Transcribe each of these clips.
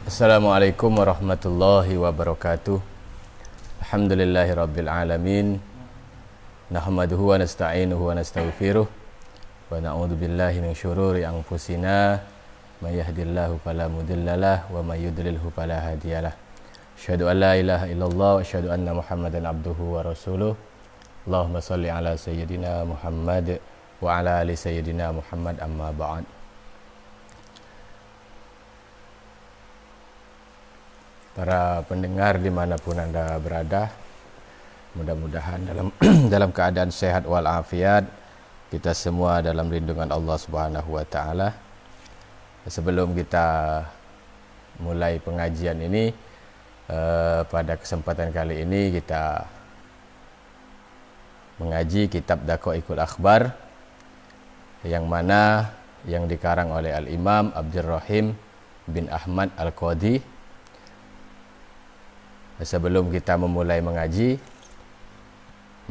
Assalamualaikum warahmatullahi wabarakatuh. Alhamdulillahi rabbil alamin. Nahmaduhu wa nasta'inuhu wa nastaghfiruh. Wa na'udzu billahi min syururi anfusina. May yahdihillahu fala mudhillalah wa may yudlilhu fala hadiyalah. Asyhadu an la ilaha illallah wa asyhadu anna Muhammadan abduhu wa rasuluh. Allahumma shalli ala sayyidina Muhammad wa ala ali sayyidina Muhammad, amma ba'd. Para pendengar dimanapun Anda berada, mudah-mudahan dalam keadaan sehat walafiat, kita semua dalam lindungan Allah Subhanahu wa Ta'ala. Sebelum kita mulai pengajian ini, pada kesempatan kali ini kita mengaji kitab Daqaiqul Akhbar, yang mana yang dikarang oleh Al-Imam Abdurrahim bin Ahmad Al-Qadhi. Sebelum kita memulai mengaji,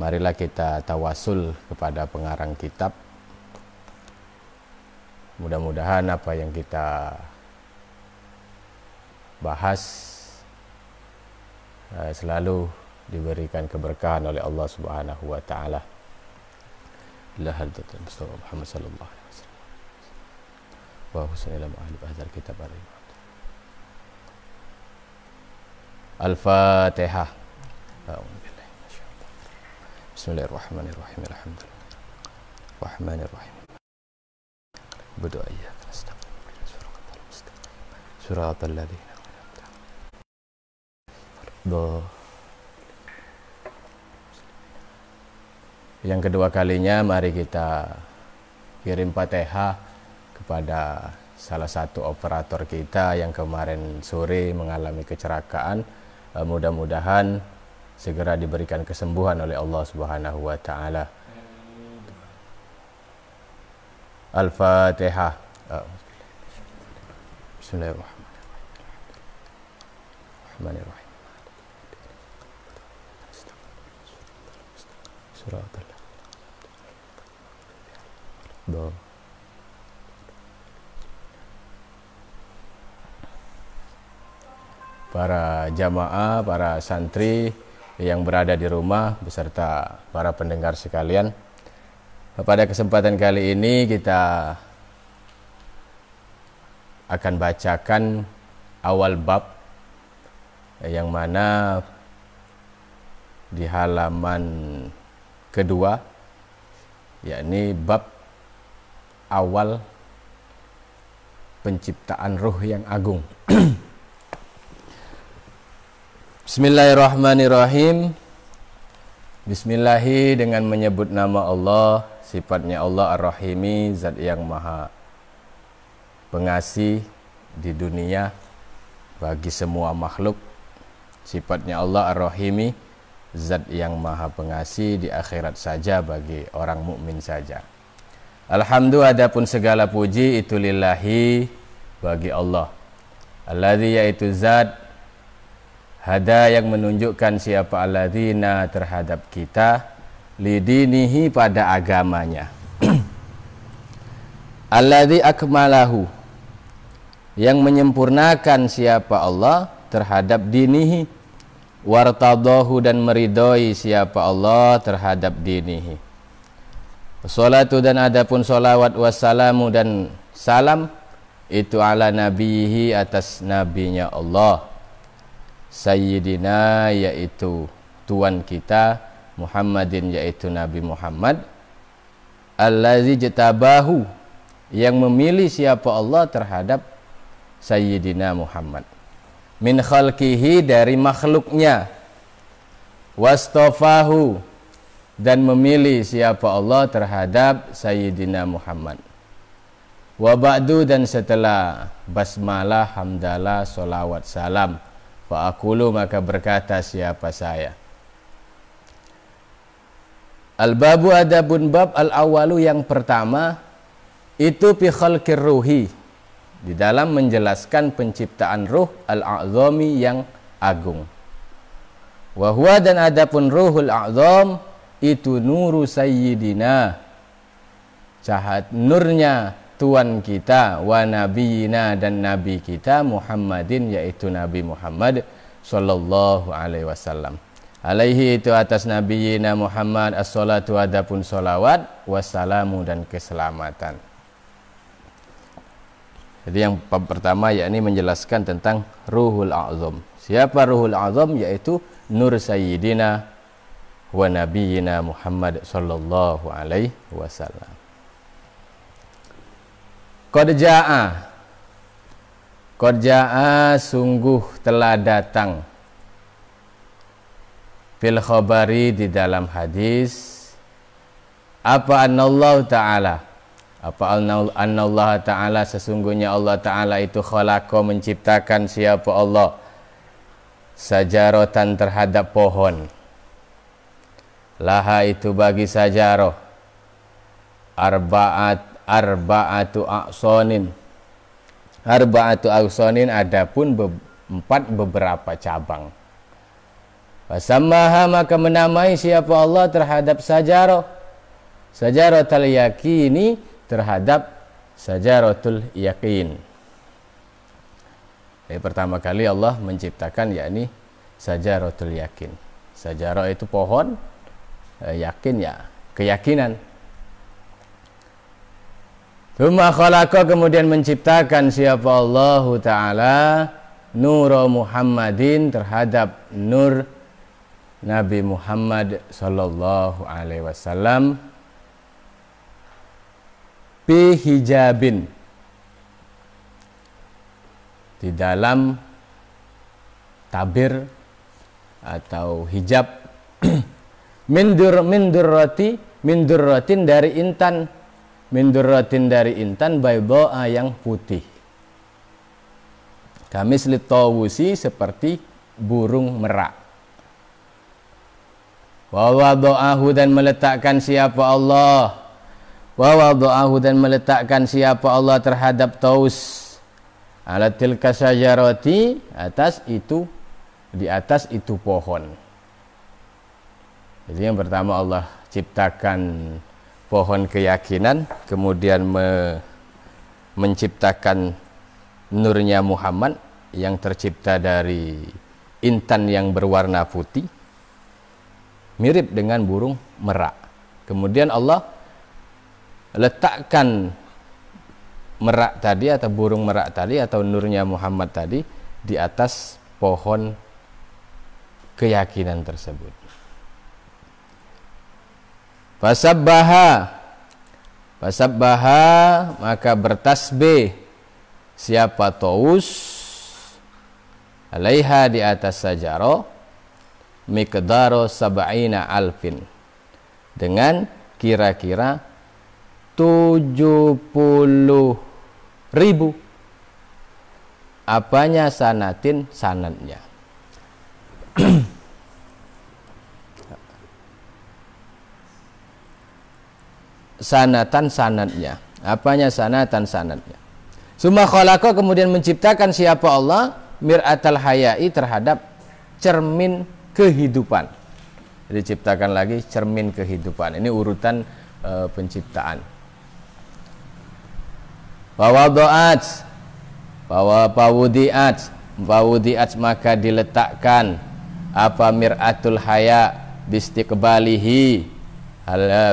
marilah kita tawasul kepada pengarang kitab. Mudah-mudahan apa yang kita bahas selalu diberikan keberkahan oleh Allah Subhanahu wa Ta'ala. La hadratul Mustafa Muhammad sallallahu alaihi wasallam. Wa husnul ahli hadzal kitab al-iman. Al-Fatihah. Bismillahirrahmanirrahim. Alhamdulillah. Rahmanirrahim. Berdoa iyyaka nasta'in. Shiratal ladzina an'amta 'alaihim. Yang kedua kalinya mari kita kirim Fatihah kepada salah satu operator kita yang kemarin sore mengalami kecelakaan. Mudah-mudahan segera diberikan kesembuhan oleh Allah Subhanahu wa Ta'ala. Al-Fatihah. Bismillahirrahmanirrahim. Para jamaah, para santri yang berada di rumah beserta para pendengar sekalian, pada kesempatan kali ini kita akan bacakan awal bab, yang mana di halaman kedua, yakni bab awal penciptaan ruh yang agung. Bismillahirrahmanirrahim. Bismillahi dengan menyebut nama Allah, sifatnya Allah Ar-Rahimi, zat yang maha pengasih di dunia bagi semua makhluk. Sifatnya Allah Ar-Rahimi, zat yang maha pengasih di akhirat saja bagi orang mukmin saja. Alhamdulillah, adapun segala puji itu lillahi, bagi Allah. Alladzi, yaitu zat hada yang menunjukkan siapa alladzina terhadap kita, lidinihi pada agamanya. Alladzi akmalahu, yang menyempurnakan siapa Allah terhadap dinihi, wartadahu, dan meridhoi siapa Allah terhadap dinihi. Wassalatu, dan adapun salawat, wassalamu, dan salam itu ala nabihi, atas nabinya Allah, Sayyidina, yaitu tuan kita, Muhammadin, yaitu Nabi Muhammad, allazi jatabahu, yang memilih siapa Allah terhadap Sayyidina Muhammad, min khalqihi, dari makhluknya, wastofahu, dan memilih siapa Allah terhadap Sayyidina Muhammad, wa ba'du, dan setelah basmalah, hamdalah, solawat, salam, fa'akulu, maka berkata siapa saya. Al-babu, adapun bab, al-awalu, yang pertama, itu fi khalqir ruhi, di dalam menjelaskan penciptaan ruh, al-a'zami, yang agung. Wa huwa, dan adapun ruhul a'zam, itu nuru sayyidina, nurnya Tuhan kita, wa nabiyina dan nabi kita Muhammadin, yaitu Nabi Muhammad sallallahu alaihi wasallam. Alaihi itu atas nabiyina Muhammad as-salatu adapun salawat, wassalamu dan keselamatan. Jadi yang pertama yakni menjelaskan tentang Ruhul A'zam. Siapa Ruhul A'zam? Yaitu Nur Sayyidina wa nabiyina Muhammad sallallahu alaihi wasallam. Qad jaa sungguh telah datang fil khabari di dalam hadis apa anallahu ta'ala, apa anallahu ta'ala, sesungguhnya Allah ta'ala itu khalaqa menciptakan siapa Allah sajaratan terhadap pohon, laha itu bagi sajaroh arba'atu aqsonin adapun empat beberapa cabang. Fasammaha maka menamai siapa Allah terhadap sajaratul yakini, terhadap sajaratul yakin. Pertama kali Allah menciptakan yakni sajaratul yakin. Sajarah itu pohon, yakin ya keyakinan. Tsumma khalaqa kemudian menciptakan siapa Allah Ta'ala Nura Muhammadin terhadap nur Nabi Muhammad sallallahu alaihi wasallam bi hijabin, di dalam tabir atau hijab min durratin dari intan, min durratin dari intan bayda'a yang putih, kamisli tawusi seperti burung merak. Wa wada'ahu dan meletakkan siapa Allah, wa wada'ahu dan meletakkan siapa Allah terhadap taus ala tilka syajarati, atas itu, di atas itu pohon. Jadi yang pertama Allah ciptakan pohon keyakinan, kemudian menciptakan nurnya Muhammad yang tercipta dari intan yang berwarna putih mirip dengan burung merak. Kemudian Allah letakkan merak tadi atau burung merak tadi atau nurnya Muhammad tadi di atas pohon keyakinan tersebut. Fasabbaha maka bertasbih siapa taus alaiha di atas sajarah miqdaro sab'ina alfin, dengan kira-kira 70.000 apanya sanatin sanatnya. Sanatan sanatnya, apanya sanatan sanatnya. Summa khalaqa kemudian menciptakan siapa Allah mir'atal hayai terhadap cermin kehidupan. Jadi ciptakan lagi cermin kehidupan. Ini urutan penciptaan. Pawudiat maka diletakkan apa mir'atul haya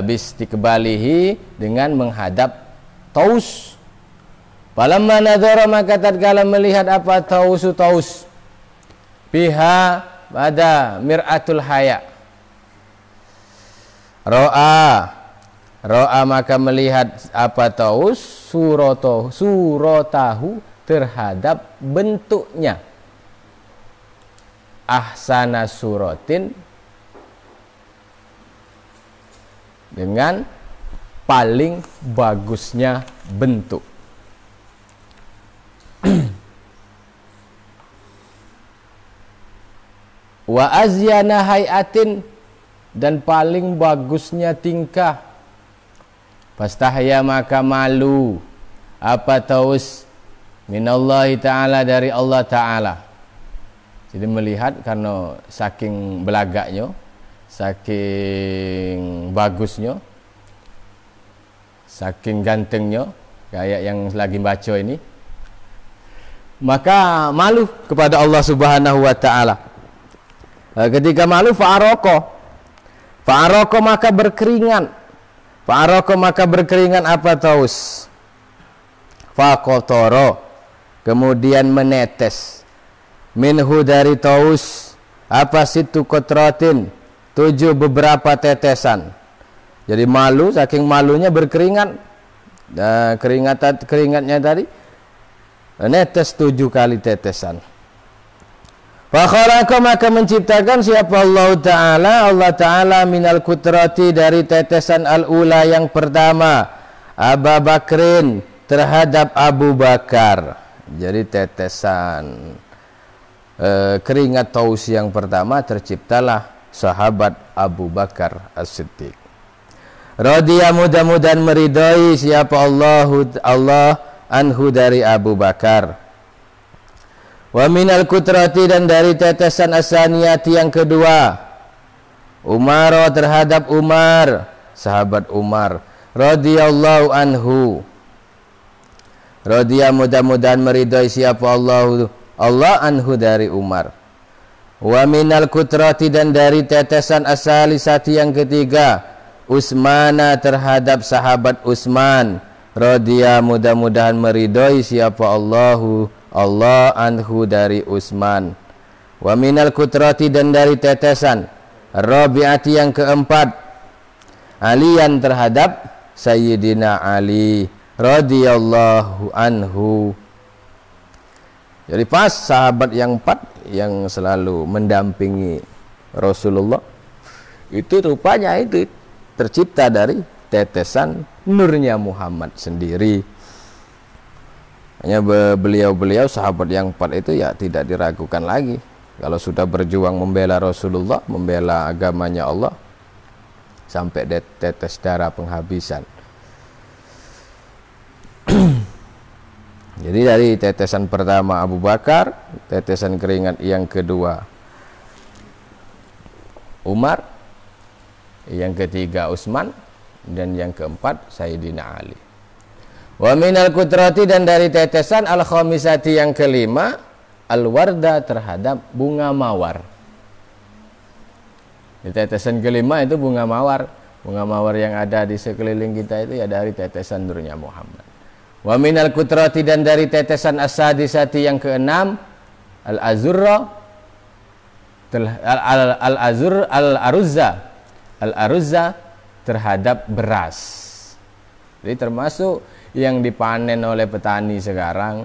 bistiqbalihi dengan menghadap taus. Falamma nadhara maka tatkala melihat apa taus biha pada mir'atul haya, ro'a maka melihat apa taus suratahu terhadap bentuknya, ahsana suratin dengan paling bagusnya bentuk. Wa azyana hayatin dan paling bagusnya tingkah. Pastahya maka malu apa taus minallahi ta'ala dari Allah ta'ala. Jadi melihat karena saking belagaknya, saking bagusnya, saking gantengnya, kayak yang lagi baca ini, maka malu kepada Allah Subhanahu wa taala. Ketika malu fa'aroko maka berkeringat. Fa'aroko maka berkeringat apa taus? Faqotoro, kemudian menetes. Minhu dari taus apa situ kotrotin, 7 beberapa tetesan. Jadi malu, saking malunya berkeringat. Keringatnya tadi netes 7 kali tetesan. Fakhalaqa maka menciptakan siapa Allah Ta'ala minal kutrati dari tetesan al-ula yang pertama, Abu Bakrin terhadap Abu Bakar. Jadi tetesan keringat taus yang pertama terciptalah sahabat Abu Bakar As-Siddiq. Radhiya mudah-mudahan meridai siapa Allah anhu dari Abu Bakar. Wa minal kutrati dan dari tetesan asaniyati yang kedua, Umar terhadap Umar, sahabat Umar. Radhiyallahu anhu. Radhiya mudah-mudahan meridai siapa Allah anhu dari Umar. Wa minal kutrati dan dari tetesan asalisati yang ketiga, Utsmana terhadap sahabat Utsman. Radhiya mudah-mudahan meridai siapa Allah anhu dari Utsman. Wa minal kutrati dan dari tetesan Rabi'ati yang keempat, Alian terhadap Sayyidina Ali radhiyallahu anhu. Jadi pas sahabat yang 4 yang selalu mendampingi Rasulullah itu rupanya itu tercipta dari tetesan nurnya Muhammad sendiri. Hanya beliau-beliau sahabat yang 4 itu ya tidak diragukan lagi. Kalau sudah berjuang membela Rasulullah, membela agamanya Allah, sampai tetes darah penghabisan. Jadi dari tetesan pertama Abu Bakar, tetesan keringat yang kedua Umar, yang ketiga Utsman, dan yang keempat Sayyidina Ali. Wa minal kutrati dan dari tetesan al-khamisati yang kelima, al-warda terhadap bunga mawar. Di tetesan kelima itu bunga mawar. Bunga mawar yang ada di sekeliling kita itu ya dari tetesan nurnya Muhammad. Wa minal kutrati dan dari tetesan as-sadisati yang keenam, al-azurra al-aruzza terhadap beras. Jadi termasuk yang dipanen oleh petani sekarang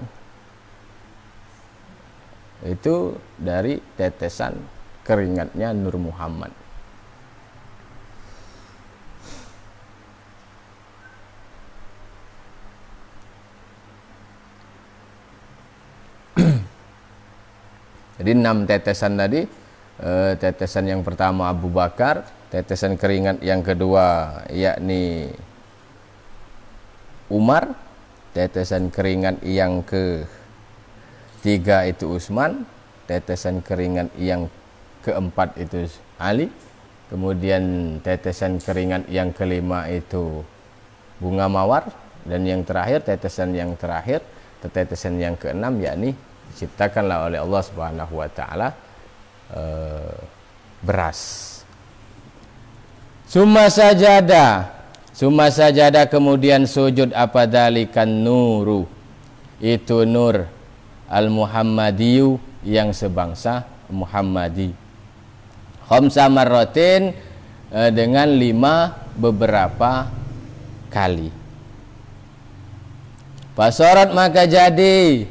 itu dari tetesan keringatnya Nur Muhammad. Jadi 6 tetesan tadi, tetesan yang pertama Abu Bakar, tetesan keringat yang kedua yakni Umar, tetesan keringat yang ketiga itu Utsman, tetesan keringat yang keempat itu Ali, kemudian tetesan keringat yang kelima itu bunga mawar, dan yang terakhir tetesan yang keenam yakni diciptakanlah oleh Allah Subhanahu wa taala beras. Summa sajada kemudian sujud apa dalikan nuru, itu nur al-Muhammadiyu yang sebangsa Muhammadi. Khamsa marratin dengan 5 beberapa kali. Fasorat maka jadi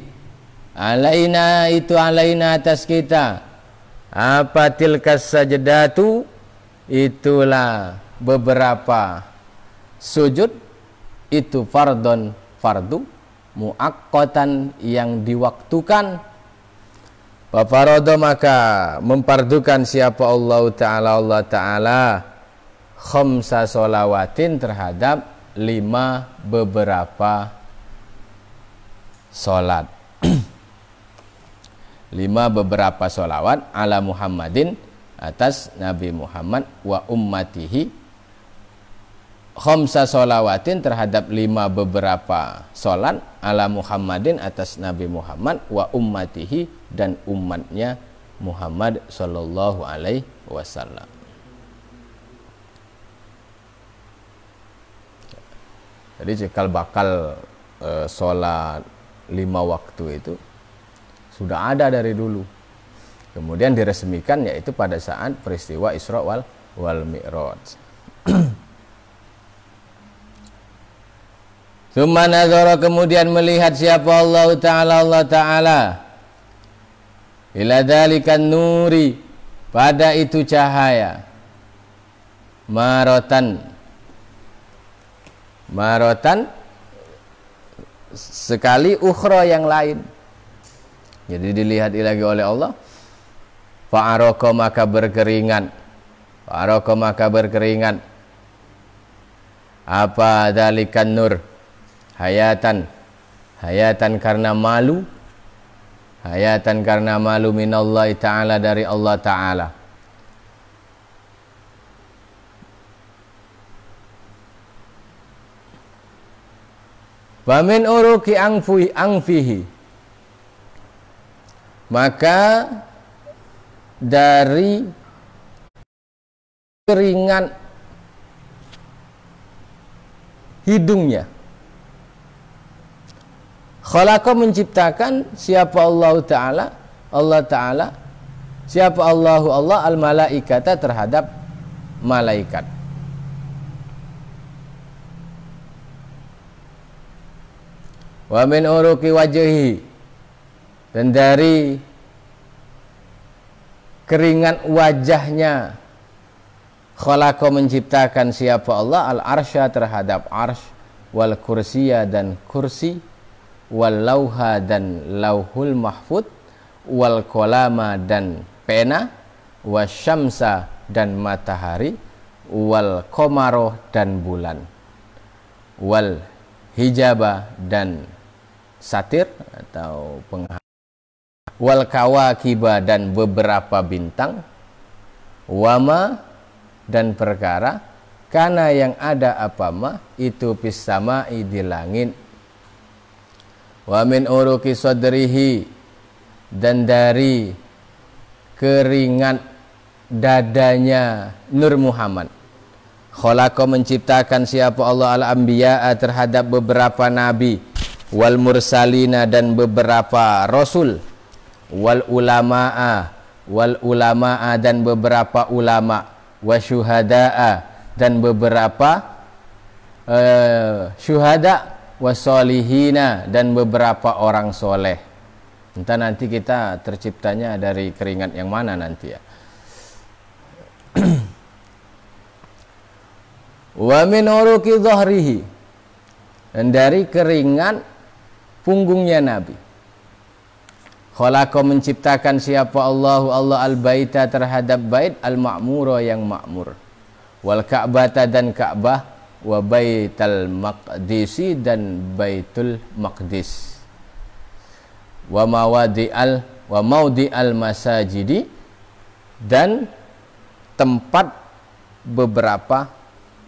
alaina itu alaina atas kita apa tilkas sajdatu, itulah beberapa sujud itu fardu muaqqatan yang diwaktukan. Fafarada maka mempardukan siapa Allah Ta'ala khamsa sholawatin terhadap 5 beberapa sholat. 5 beberapa sholawat ala Muhammadin atas Nabi Muhammad wa ummatihi khamsa sholawatin terhadap 5 beberapa sholat ala Muhammadin atas Nabi Muhammad wa ummatihi dan umatnya Muhammad sallallahu alaihi wasallam. Jadi cikal bakal sholat 5 waktu itu sudah ada dari dulu. Kemudian diresmikan yaitu pada saat peristiwa Isra wal Mi'raj. Tsumma nazara, kemudian melihat siapa Allah Ta'ala ila dzalikan nuri, pada itu cahaya, marotan sekali, ukhra yang lain. Jadi dilihat lagi oleh Allah. Fa'araka maka berkeringat apa dzalikan nur, hayatan karena malu, minallahi ta'ala, dari Allah Ta'ala. Wa min uruki angfihi, maka dari keringat hidungnya, khalaqa menciptakan siapa Allah Ta'ala siapa Allah al malaikata terhadap malaikat. Wa min uruki wajhi, dan dari keringat wajahnya khalaqa menciptakan siapa Allah al arsya terhadap arsy, wal kursiya dan kursi, wal lauha dan lauhul mahfud, wal kolama dan pena, wasyamsa dan matahari, wal komaro dan bulan, wal hijaba dan satir atau penghalang, wal kawakiba dan beberapa bintang, wama dan perkara, kana yang ada apa mah itu fis samai di langit. Wa min uruki sadrihi, dan dari keringat dadanya Nur Muhammad khalaqa menciptakan siapa Allah al-anbiya'a terhadap beberapa nabi, wal mursalina dan beberapa rasul, wal ulama'a dan beberapa ulama, wasyuhada'a dan beberapa syuhada, wasolihina dan beberapa orang soleh. Entah nanti kita terciptanya dari keringat yang mana nanti ya. Wa min uruki dhahrihi, dan dari keringat punggungnya Nabi khalaqa menciptakan siapa Allah al-baita terhadap bait al-ma'mura yang makmur, wal ka'bata dan Ka'bah, wa baital maqdisi dan baitul maqdis, wa maudi'al masajidi dan tempat beberapa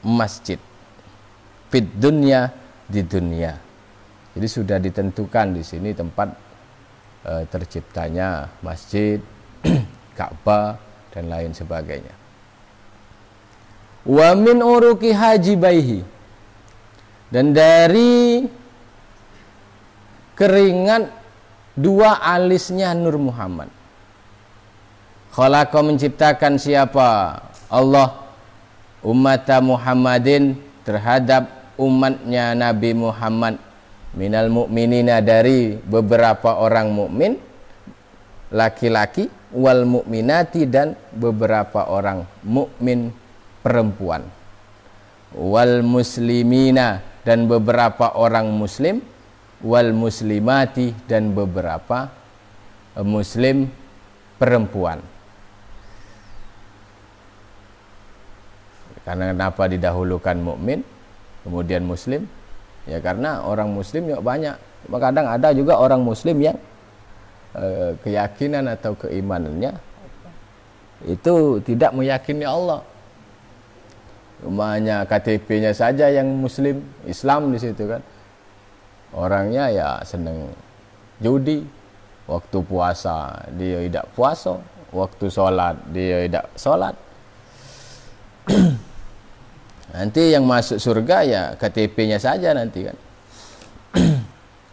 masjid, fid dunya di dunia. Jadi sudah ditentukan di sini tempat terciptanya masjid, Ka'bah dan lain sebagainya. Wa min uruki hajibaihi, dan dari keringat dua alisnya Nur Muhammad khalaqa menciptakan siapa Allah ummata Muhammadin terhadap umatnya Nabi Muhammad, minal mu'minina dari beberapa orang mukmin laki-laki, wal mu'minati dan beberapa orang mukmin perempuan, wal muslimina dan beberapa orang muslim, wal muslimati dan beberapa muslim perempuan. Karena kenapa didahulukan mukmin kemudian muslim? Ya karena orang muslim ya banyak. Kadang ada juga orang muslim yang keyakinan atau keimanannya itu tidak meyakini Allah. Rumahnya KTP-nya saja yang muslim, Islam di situ kan. Orangnya ya seneng judi. Waktu puasa dia tidak puasa, waktu sholat dia tidak sholat. Nanti yang masuk surga ya KTP-nya saja nanti kan.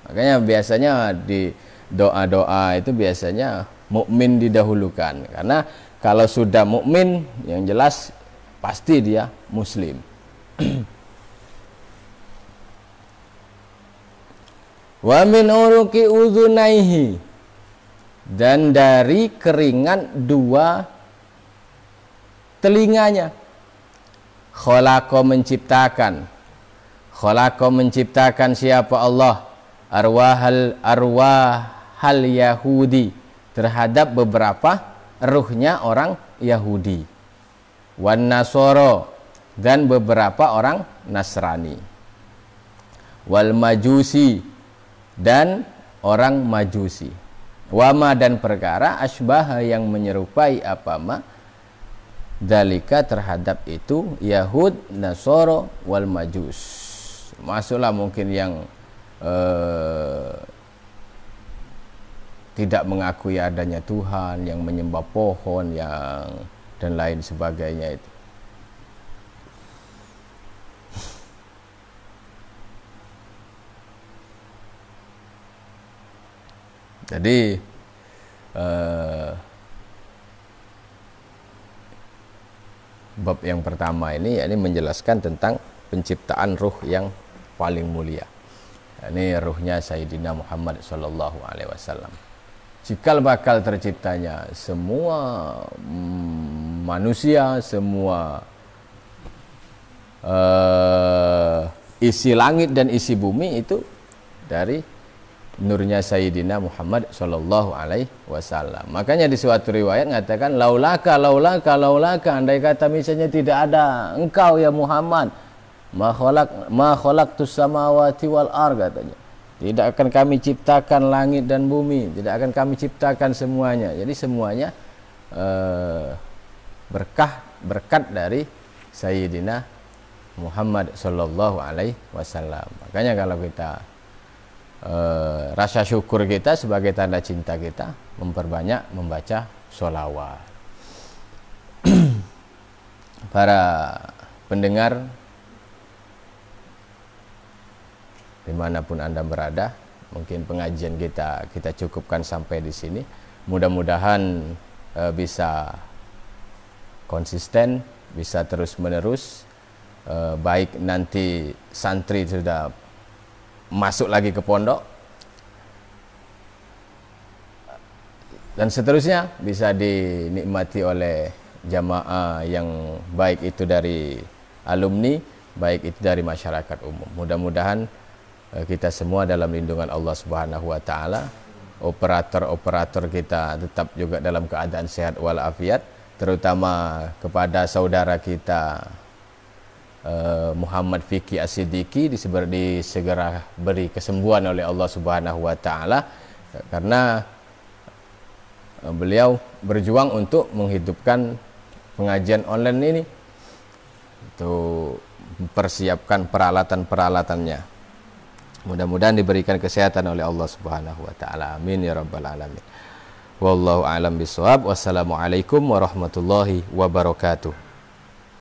Makanya biasanya di doa-doa itu biasanya mukmin didahulukan, karena kalau sudah mukmin yang jelas pasti dia muslim. Wa min uruqi udhunaihi, dan dari keringat dua telinganya. Khalaqa menciptakan siapa Allah arwahal Yahudi, terhadap beberapa ruhnya orang Yahudi, wan Nasoro, dan beberapa orang Nasrani, wal Majusi, dan orang Majusi, wama, dan perkara asbaha yang menyerupai apama dalika terhadap itu Yahud, Nasoro, wal Majus. Masuklah mungkin yang tidak mengakui adanya Tuhan, yang menyembah pohon, yang dan lain sebagainya itu. Jadi bab yang pertama ini menjelaskan tentang penciptaan ruh yang paling mulia. Ini ruhnya Sayyidina Muhammad sallallahu alaihi wasallam. Cikal bakal terciptanya semua manusia, semua isi langit dan isi bumi itu dari nurnya Sayyidina Muhammad sallallahu alaihi wasallam. Makanya di suatu riwayat mengatakan laulaka, andai kata misalnya tidak ada engkau ya Muhammad, ma khalaqtus samawati wal ard, katanya. Tidak akan kami ciptakan langit dan bumi, tidak akan kami ciptakan semuanya. Jadi semuanya berkat dari Sayyidina Muhammad sallallahu alaihi wasallam. Makanya kalau kita rasa syukur kita sebagai tanda cinta kita, memperbanyak membaca sholawat. Para pendengar dimanapun Anda berada, mungkin pengajian kita cukupkan sampai di sini. Mudah-mudahan bisa konsisten, bisa terus menerus. Baik nanti santri sudah masuk lagi ke pondok dan seterusnya, bisa dinikmati oleh jamaah yang baik itu dari alumni, baik itu dari masyarakat umum. Mudah-mudahan kita semua dalam lindungan Allah Subhanahu wa taala. Operator-operator kita tetap juga dalam keadaan sehat walafiat, terutama kepada saudara kita Muhammad Fikri As-Siddiqi disegera beri kesembuhan oleh Allah Subhanahu wa taala, karena beliau berjuang untuk menghidupkan pengajian online ini, untuk mempersiapkan peralatan-peralatannya. Mudah-mudahan diberikan kesehatan oleh Allah Subhanahu wa taala. Amin ya rabbal alamin. Wallahu a'lam bishawab. Wassalamualaikum warahmatullahi wabarakatuh.